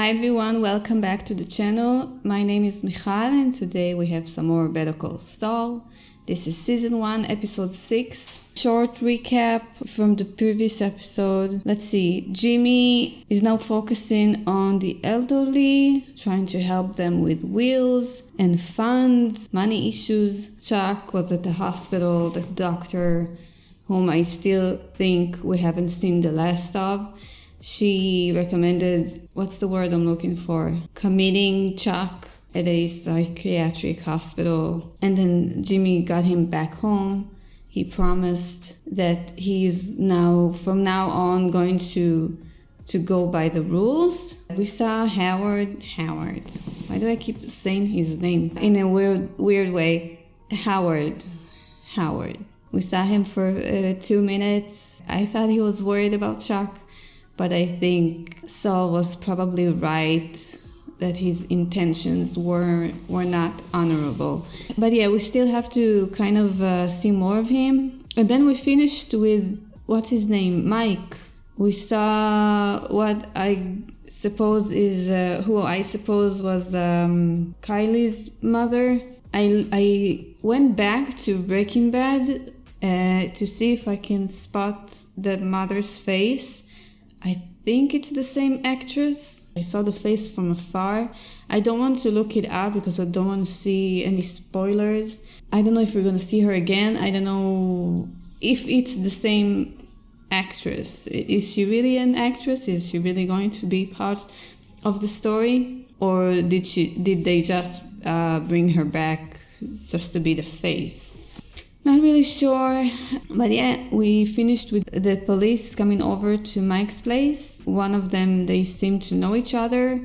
Hi everyone, welcome back to the channel. My name is Michal and today we have some more Better Call Saul. This is season 1, episode 6. Short recap from the previous episode. Let's see, Jimmy is now focusing on the elderly, trying to help them with wills and funds, money issues. Chuck was at the hospital, the doctor, whom I still think we haven't seen the last of. She recommended, what's the word I'm looking for? Committing Chuck at a psychiatric hospital. And then Jimmy got him back home. He promised that he's now, from now on, going to go by the rules. We saw Howard. Why do I keep saying his name in a weird way? Howard. We saw him for 2 minutes. I thought he was worried about Chuck. But I think Saul was probably right that his intentions were not honorable. But yeah, we still have to kind of see more of him. And then we finished with, what's his name? Mike. We saw what I suppose is, who I suppose was Kylie's mother. I went back to Breaking Bad to see if I can spot the mother's face. I think it's the same actress. I saw the face from afar. I don't want to look it up because I don't want to see any spoilers. I don't know if we're going to see her again. I don't know if it's the same actress. Is she really an actress? Is she really going to be part of the story? Or did they just bring her back just to be the face? Not really sure, but yeah, we finished with the police coming over to Mike's place. One of them, they seem to know each other.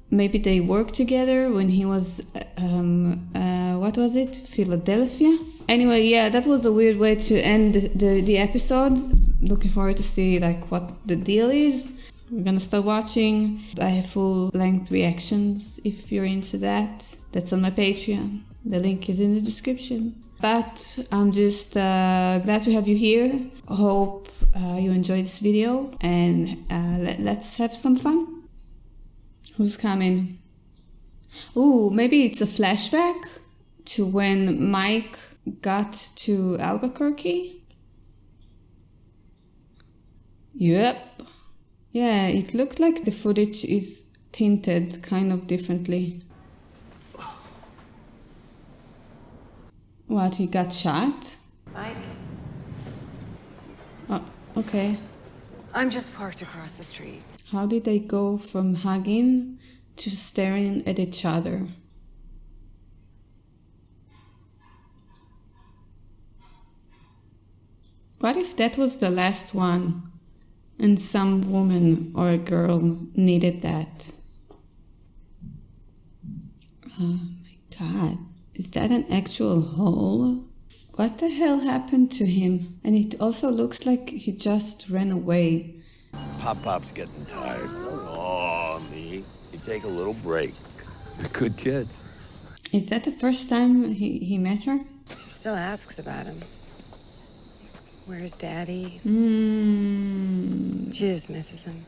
Maybe they worked together when he was, what was it? Philadelphia? Anyway, yeah, that was a weird way to end the episode. Looking forward to see like what the deal is. We're gonna start watching. I have full-length reactions if you're into that. That's on my Patreon. The link is in the description. But I'm just glad to have you here. Hope you enjoyed this video and let's have some fun. Who's coming? Ooh, maybe it's a flashback to when Mike got to Albuquerque. Yep. Yeah, it looked like the footage is tinted kind of differently. What, he got shot? Mike? Oh, okay. I'm just parked across the street. How did they go from hugging to staring at each other? What if that was the last one and some woman or a girl needed that? Oh my God. Is that an actual hole? What the hell happened to him? And it also looks like he just ran away. Pop's getting tired. Oh, me. You take a little break. Good kid. Is that the first time he met her? She still asks about him. Where's Daddy? She just misses him.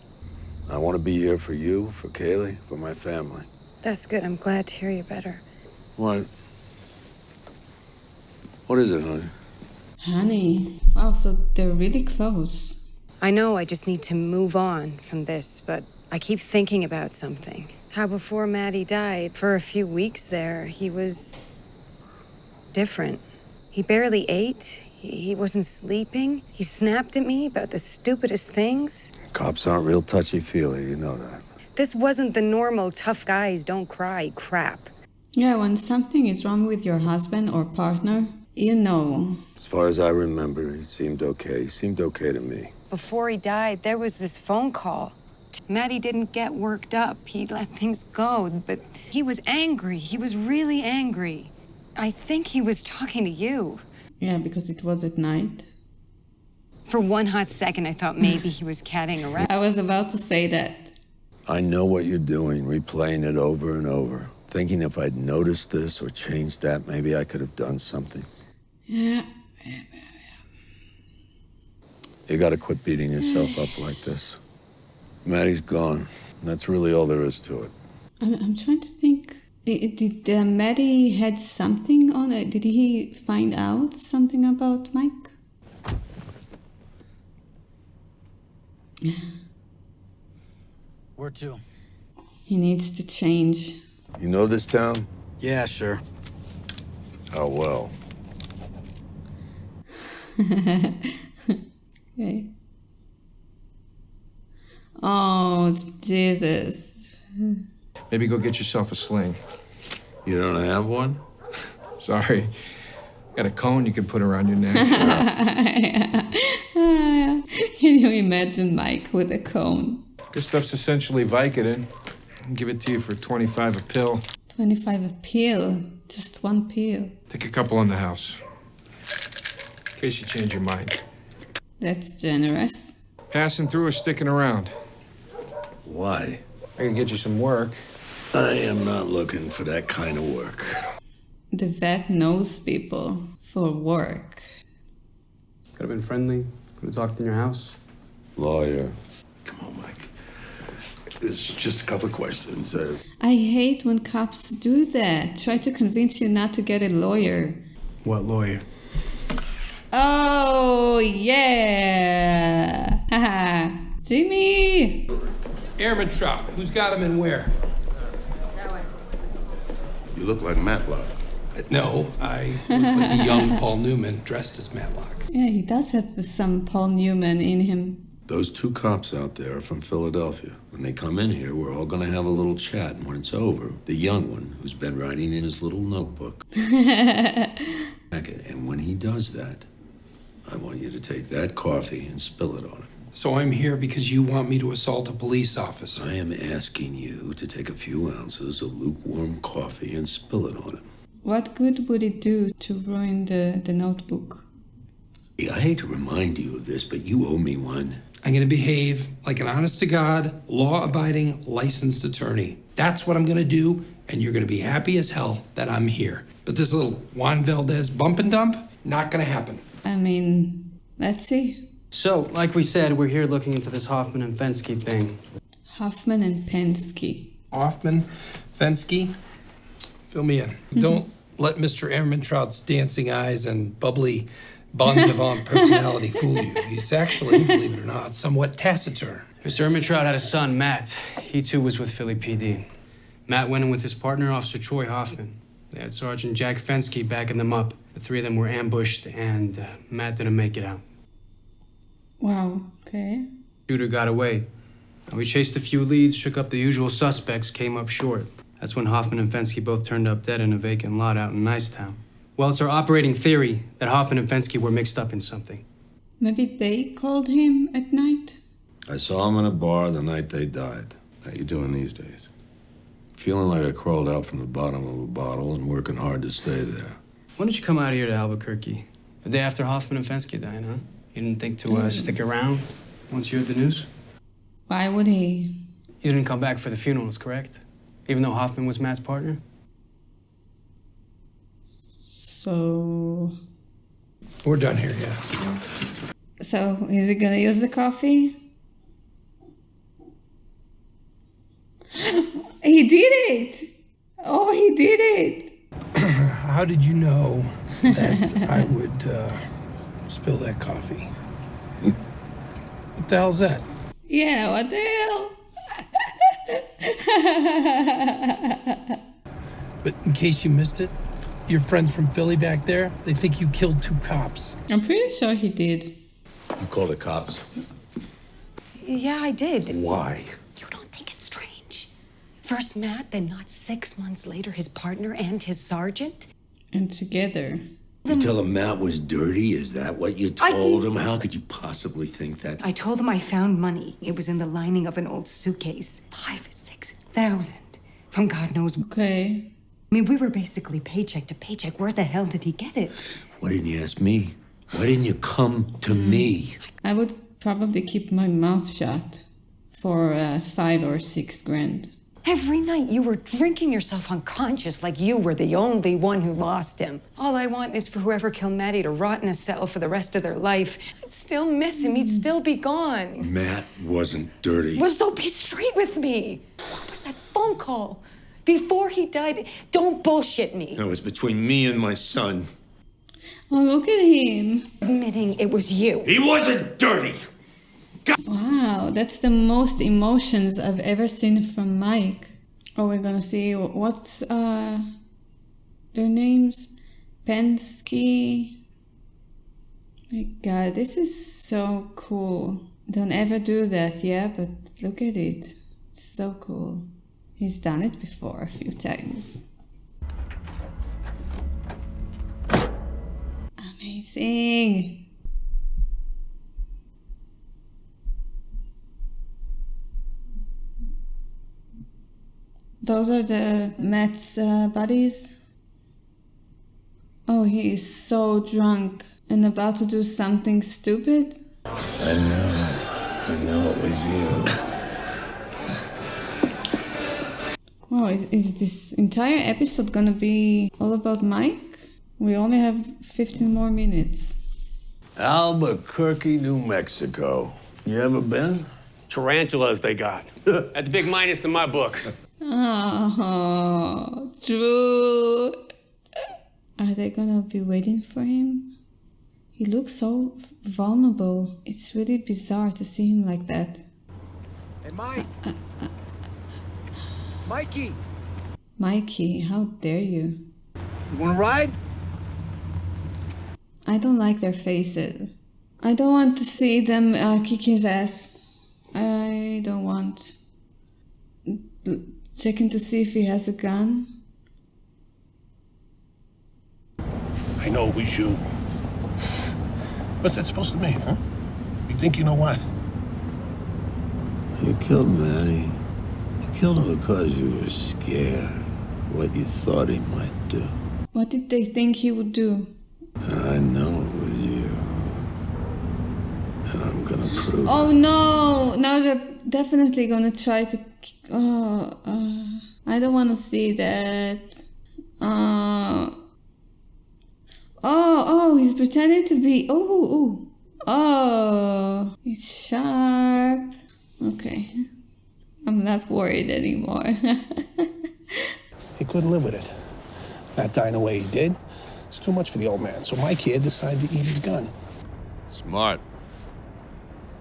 I want to be here for you, for Kaylee, for my family. That's good. I'm glad to hear you're better. What? What is it, honey? Honey. Wow, so they're really close. I know I just need to move on from this, but I keep thinking about something. How before Maddie died, for a few weeks there, he was different. He barely ate. He wasn't sleeping. He snapped at me about the stupidest things. Cops aren't real touchy-feely, you know that. This wasn't the normal tough guys don't cry crap. Yeah, when something is wrong with your husband or partner, you know. As far as I remember, he seemed okay. He seemed okay to me. Before he died, there was this phone call. Maddie didn't get worked up. He let things go, but he was angry. He was really angry. I think he was talking to you. Yeah, because it was at night. For one hot second, I thought maybe he was catting around. I was about to say that. I know what you're doing, replaying it over and over. Thinking if I'd noticed this or changed that, maybe I could have done something. Yeah. You gotta quit beating yourself up like this. Maddie's gone. And that's really all there is to it. I'm trying to think. Did Maddie had something on it? Did he find out something about Mike? Where to? He needs to change. You know this town? Yeah, sure. How well? Okay. Oh, Jesus. Maybe go get yourself a sling. You don't have one? Sorry. Got a cone you can put around your neck. Can you imagine Mike with a cone? This stuff's essentially Vicodin. I can give it to you for 25 a pill. 25 a pill. Just one pill. Take a couple in the house. In case you change your mind. That's generous. Passing through or sticking around? Why? I can get you some work. I am not looking for that kind of work. The vet knows people for work. Could have been friendly. Could have talked in your house. Lawyer. Come on, Mike. It's just a couple of questions. I hate when cops do that. Try to convince you not to get a lawyer. What lawyer? Oh, yeah. Haha. Jimmy. Airman shop. Who's got him and where? You look like Matlock. No, I look like the young Paul Newman dressed as Matlock. Yeah, he does have some Paul Newman in him. Those two cops out there are from Philadelphia. When they come in here, we're all gonna have a little chat. And when it's over, the young one, who's been writing in his little notebook, and when he does that, I want you to take that coffee and spill it on him. So I'm here because you want me to assault a police officer. I am asking you to take a few ounces of lukewarm coffee and spill it on him. What good would it do to ruin the notebook? I hate to remind you of this, but you owe me one. I'm gonna behave like an honest-to-God, law-abiding, licensed attorney. That's what I'm gonna do, and you're gonna be happy as hell that I'm here. But this little Juan Valdez bump and dump, not gonna happen. I mean, let's see. So, like we said, we're here looking into this Hoffman and Fensky thing. Hoffman and Penske. Hoffman, Fensky, fill me in. Don't let Mr. Ehrmantraut's dancing eyes and bubbly bon vivant personality fool you. He's actually, believe it or not, somewhat taciturn. Mr. Ermitrout had a son, Matt. He too was with Philly PD. Matt went in with his partner, Officer Troy Hoffman. They had Sergeant Jack Fensky backing them up. The three of them were ambushed, and Matt didn't make it out. Wow, okay. Shooter got away. And we chased a few leads, shook up the usual suspects, came up short. That's when Hoffman and Fensky both turned up dead in a vacant lot out in Nicetown. Well, it's our operating theory that Hoffman and Fensky were mixed up in something. Maybe they called him at night? I saw him in a bar the night they died. How you doing these days? Feeling like I crawled out from the bottom of a bottle and working hard to stay there. When did you come out here to Albuquerque? The day after Hoffman and Fensky died, huh? You didn't think to stick around once you heard the news? Why would he? You didn't come back for the funerals, correct? Even though Hoffman was Matt's partner? So... We're done here, yeah. So, is he gonna use the coffee? He did it! Oh, he did it! How did you know that I would spill that coffee? What the hell's that? Yeah, what the hell? But in case you missed it, your friends from Philly back there, they think you killed two cops. I'm pretty sure he did. You called the cops? Yeah, I did. Why? You don't think it's strange? First Matt, then not 6 months later, his partner and his sergeant? And together. You tell him Matt was dirty? Is that what you told him? How could you possibly think that? I told them I found money. It was in the lining of an old suitcase. 5,000-6,000 from God knows. Okay. I mean, we were basically paycheck to paycheck. Where the hell did he get it? Why didn't you ask me? Why didn't you come to me? I would probably keep my mouth shut for 5 or 6 grand. Every night you were drinking yourself unconscious like you were the only one who lost him. All I want is for whoever killed Maddie to rot in a cell for the rest of their life. I'd still miss him. He'd still be gone. Matt wasn't dirty. Well, so be straight with me. What was that phone call? Before he died, don't bullshit me. That was between me and my son. Oh, look at him. Admitting it was you. He wasn't dirty. Wow, that's the most emotions I've ever seen from Mike. Oh, we're gonna see what's their names? Penske. My God, this is so cool. Don't ever do that, yeah, but look at it. It's so cool. He's done it before a few times. Amazing. Those are the Matt's buddies. Oh, he is so drunk and about to do something stupid. I know it was you. Wow, is this entire episode gonna be all about Mike? We only have 15 more minutes. Albuquerque, New Mexico. You ever been? Tarantulas they got. That's a big minus in my book. Oh, true. Are they gonna be waiting for him? He looks so vulnerable. It's really bizarre to see him like that. Hey, Mike. Mikey. Mikey, how dare you? You want to ride? I don't like their faces. I don't want to see them kick his ass. I don't want. Checking to see if he has a gun. I know it was you. What's that supposed to mean, huh? You think you know what? You killed Maddie. You killed him because you were scared what you thought he might do. What did they think he would do? And I know it was you. And I'm gonna prove Oh it. no! Now they're definitely gonna try to. I don't want to see that. Oh, he's pretending to be. Oh, he's sharp. Okay, I'm not worried anymore. He couldn't live with it. Not dying the way he did. It's too much for the old man. So my kid decided to eat his gun. Smart.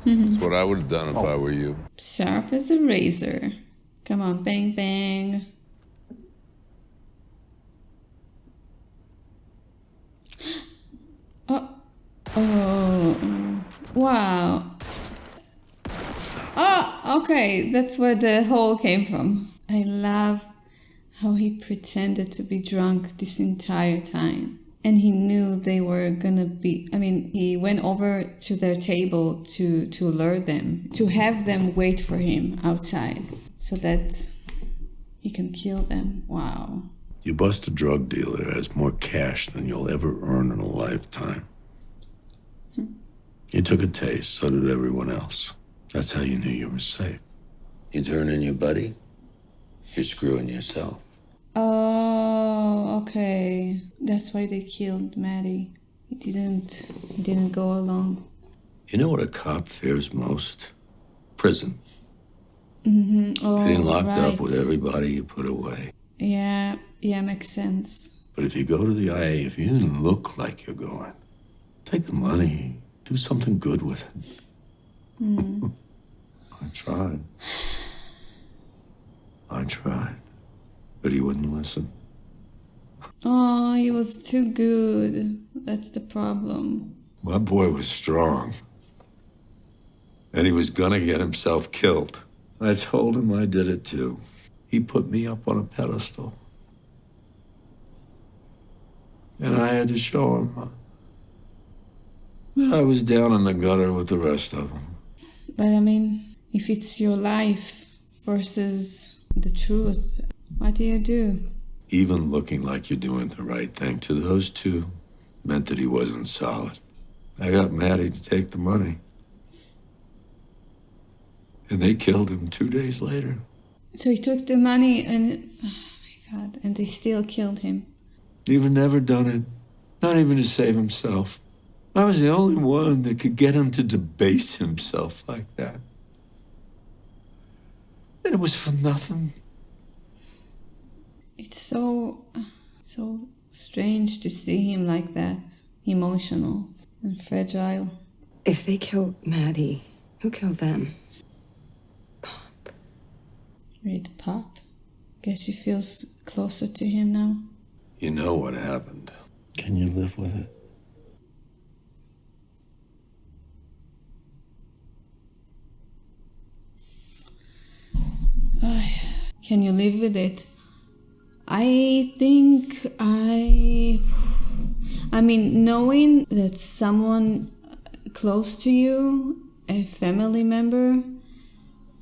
That's what I would have done if I were you. Sharp as a razor. Come on, bang, bang. Oh, wow. Oh, okay, that's where the hole came from. I love how he pretended to be drunk this entire time. And he knew they were gonna be, he went over to their table to lure them, to have them wait for him outside so that he can kill them. Wow. You bust a drug dealer that has more cash than you'll ever earn in a lifetime. You took a taste, so did everyone else. That's how you knew you were safe. You turn in your buddy, you're screwing yourself. Oh, okay. That's why they killed Maddie. He didn't go along. You know what a cop fears most? Prison. Oh, Getting locked right. up with everybody you put away. Yeah, makes sense. But if you go to the IA, if you didn't look like you're going, take the money, do something good with it. I tried. But he wouldn't listen. Oh, he was too good. That's the problem. My boy was strong. And he was gonna get himself killed. I told him I did it too. He put me up on a pedestal. And I had to show him that I was down in the gutter with the rest of them. But if it's your life versus the truth, what do you do? Even looking like you're doing the right thing to those two meant that he wasn't solid. I got Maddie to take the money. And they killed him 2 days later. So he took the money and, oh my God, and they still killed him. He would never done it, not even to save himself. I was the only one that could get him to debase himself like that. And it was for nothing. It's so strange to see him like that, emotional and fragile. If they killed Maddie, who killed them? Pop. Wait, Pop? Guess she feels closer to him now. You know what happened. Can you live with it? Can you live with it? I think I mean, knowing that someone close to you, a family member,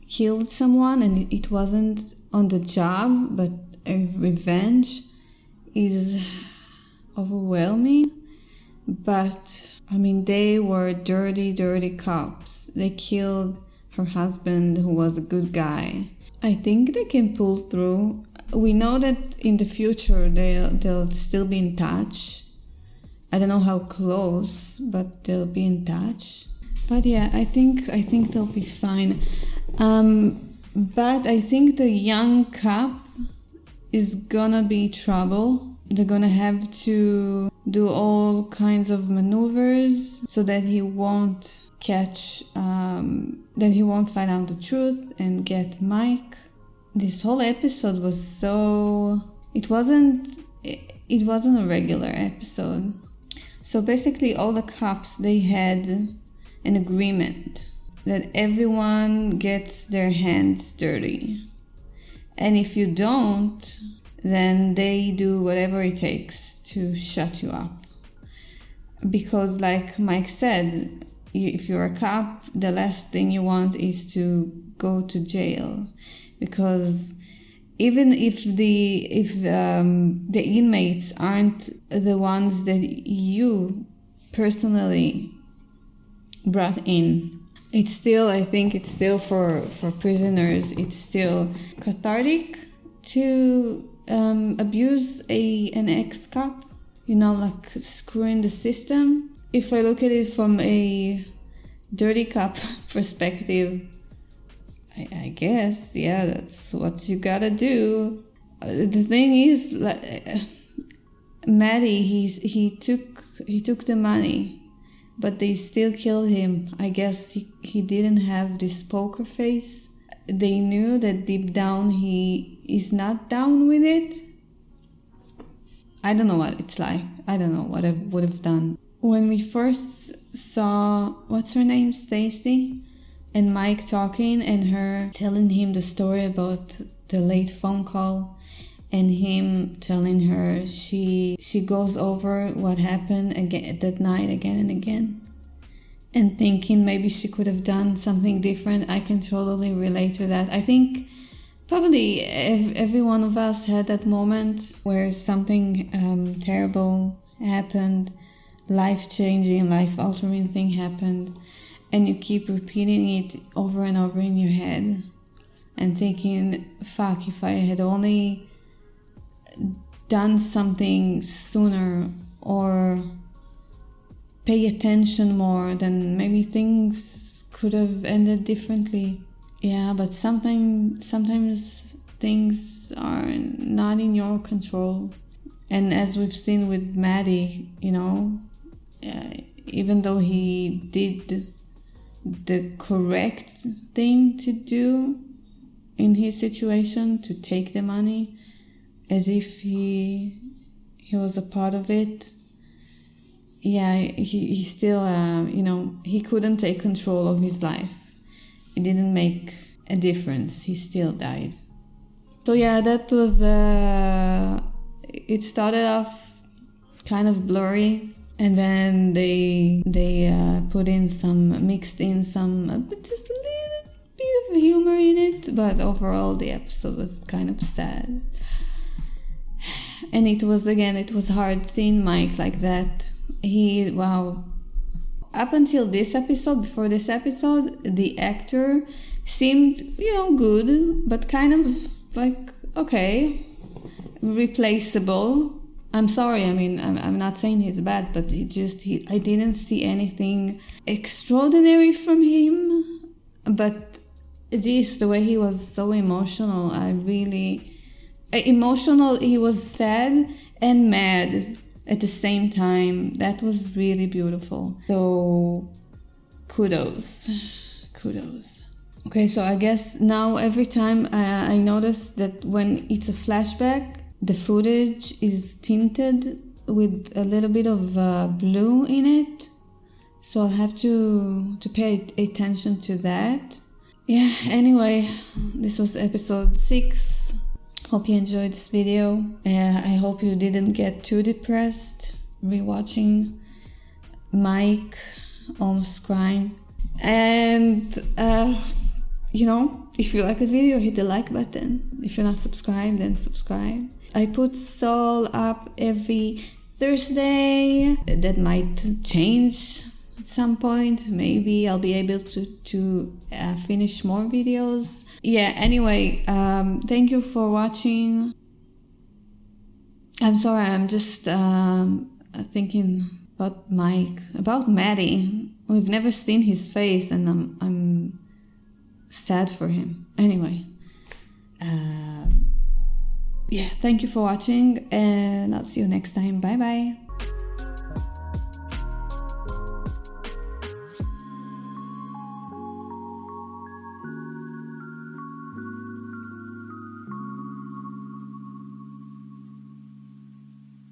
killed someone and it wasn't on the job but a revenge is overwhelming. But I mean, they were dirty cops. They killed her husband, who was a good guy. I think they can pull through. We know that in the future they'll still be in touch. I don't know how close, but they'll be in touch. But yeah, I think they'll be fine. But I think the young cop is gonna be trouble. They're gonna have to do all kinds of maneuvers so that he won't that he won't find out the truth and get Mike. This whole episode was it wasn't a regular episode. So basically all the cops, they had an agreement that everyone gets their hands dirty. And if you don't, then they do whatever it takes to shut you up. Because like Mike said, if you're a cop, the last thing you want is to go to jail, because even if the inmates aren't the ones that you personally brought in, it's still, I think it's still for prisoners, it's still cathartic to abuse an ex-cop, like screwing the system. If I look at it from a dirty cop perspective, I guess, yeah, that's what you gotta do. The thing is, Maddie, he took the money, but they still killed him. I guess he didn't have this poker face. They knew that deep down he is not down with it. I don't know what it's like. I don't know what I would have done. When we first saw, what's her name, Stacy, and Mike talking and her telling him the story about the late phone call and him telling her she goes over what happened again that night again and again and thinking maybe she could have done something different, I can totally relate to that. I think probably every one of us had that moment where something terrible happened, life-changing, life-altering thing happened, and you keep repeating it over and over in your head and thinking, fuck, if I had only done something sooner or pay attention more, then maybe things could have ended differently. Yeah, but sometimes things are not in your control. And as we've seen with Maddie, even though he did the correct thing to do in his situation, to take the money as if he was a part of it, yeah, he still, he couldn't take control of his life. It didn't make a difference. He still died. So yeah, that was, it started off kind of blurry, and then they mixed in some just a little bit of humor in it, but overall the episode was kind of sad. And it was hard seeing Mike like that. Up until this episode, before this episode, the actor seemed, good, but kind of like, okay, replaceable. I'm sorry, I'm not saying he's bad, but I didn't see anything extraordinary from him. But the way he was so emotional, he was sad and mad at the same time. That was really beautiful. So, kudos. Okay, so I guess now every time I notice that when it's a flashback, the footage is tinted with a little bit of blue in it. So I'll have to pay attention to that. Yeah, anyway, this was episode 6. Hope you enjoyed this video. I hope you didn't get too depressed rewatching Mike almost crying. And, if you like the video, hit the like button. If you're not subscribed, then subscribe. I put Saul up every Thursday. That might change at some point. Maybe I'll be able to finish more videos. Yeah, anyway, thank you for watching. I'm sorry, I'm just thinking about Mike, about Maddie. We've never seen his face, and I'm sad for him. Anyway, yeah, thank you for watching, and I'll see you next time. Bye bye.